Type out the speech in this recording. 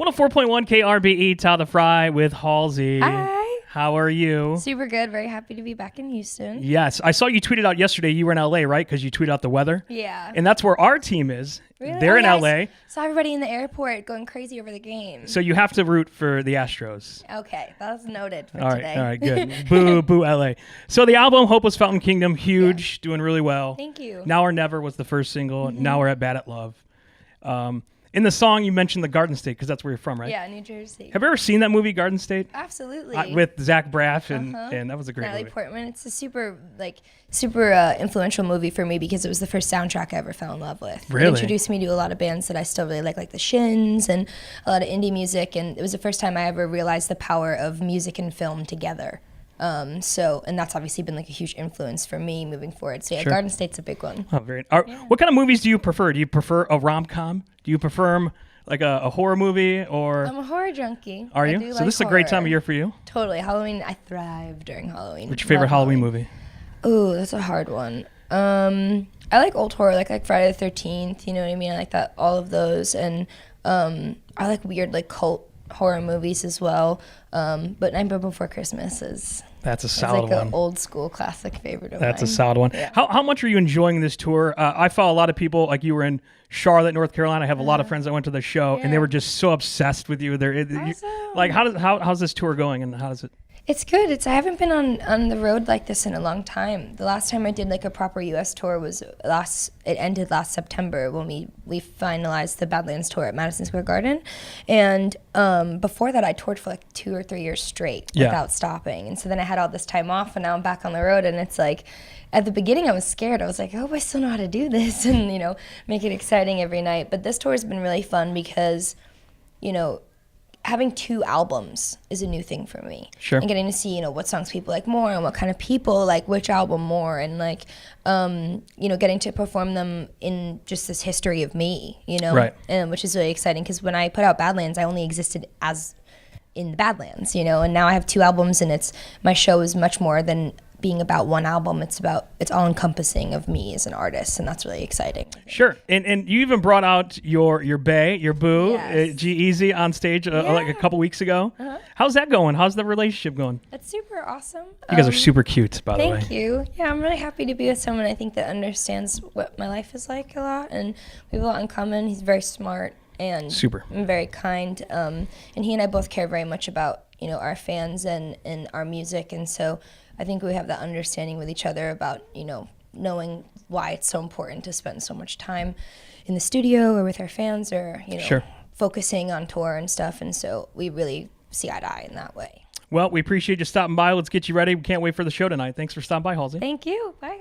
104.1 KRBE, Todd the Fry with Halsey. Hi. How are you? Super good. Very happy to be back in Houston. Yes. I saw you tweeted out yesterday you were in LA, right? Because you tweeted out the weather. Yeah. And that's where our team is. Really? They're in LA. I saw everybody in the airport going crazy over the game. So you have to root for the Astros. Okay. That's noted for All today. right, good. Boo, boo, LA. So the album, Hopeless Fountain Kingdom, huge, doing really well. Thank you. Now or Never was the first single. Now we're at Bad at Love. In the song, you mentioned the Garden State because that's where you're from, right? Yeah, New Jersey. Have you ever seen that movie, Garden State? Absolutely. With Zach Braff, and that was a great Natalie movie. Portman. It's a super influential movie for me because it was the first soundtrack I ever fell in love with. Really? It introduced me to a lot of bands that I still really like the Shins and a lot of indie music. And it was the first time I ever realized the power of music and film together. And that's obviously been like a huge influence for me moving forward. So yeah, Sure. Garden State's a big one. Oh, What kind of movies do you prefer? Do you prefer a rom-com? Do you prefer like a horror movie or? I'm a horror junkie. Are I you? do So like this is a great time of horror. year for you. Totally. Halloween, I thrive during Halloween. What's your favorite Love Halloween movie? Oh, that's a hard one. I like old horror, like Friday the 13th, you know what I mean? I like that, all of those. And I like weird, like cult horror movies as well. But Nightmare Before Christmas is... That's a It's solid like one. an old school classic favorite of That's mine. a solid one. Yeah. How much are you enjoying this tour? I follow a lot of people, like you were in Charlotte, North Carolina. I have a lot of friends that went to the show, and they were just so obsessed with you. Awesome. Like, how's this tour going, and how does it? It's good. I haven't been on the road like this in a long time. The last time I did like a proper U.S. tour was it ended last September when we finalized the Badlands tour at Madison Square Garden. And before that I toured for like 2 or 3 years straight without stopping. And so then I had all this time off and now I'm back on the road, and it's like at the beginning I was scared. I was like, oh, I still know how to do this and, make it exciting every night. But this tour has been really fun because, having 2 albums is a new thing for me. Sure. And getting to see, what songs people like more and what kind of people like which album more, and like, getting to perform them in just this history of me, Right. And which is really exciting because when I put out Badlands, I only existed as in the Badlands, and now I have 2 albums, and my show is much more than being about one album. It's all encompassing of me as an artist, and that's really exciting. Sure. And you even brought out your bae, your boo, Yes. G-Eazy on stage like a couple weeks ago. How's that going? How's the relationship going? It's super awesome. You guys are super cute, by the way. Thank you. Yeah, I'm really happy to be with someone I think that understands what my life is like a lot, and we have a lot in common. He's very smart and Super. and very kind. And he and I both care very much about our fans and our music, and so I think we have that understanding with each other about knowing why it's so important to spend so much time in the studio or with our fans, or Sure. focusing on tour and stuff. And so we really see eye to eye in that way. Well, we appreciate you stopping by. Let's get you ready. We can't wait for the show tonight. Thanks for stopping by, Halsey. Thank you. Bye.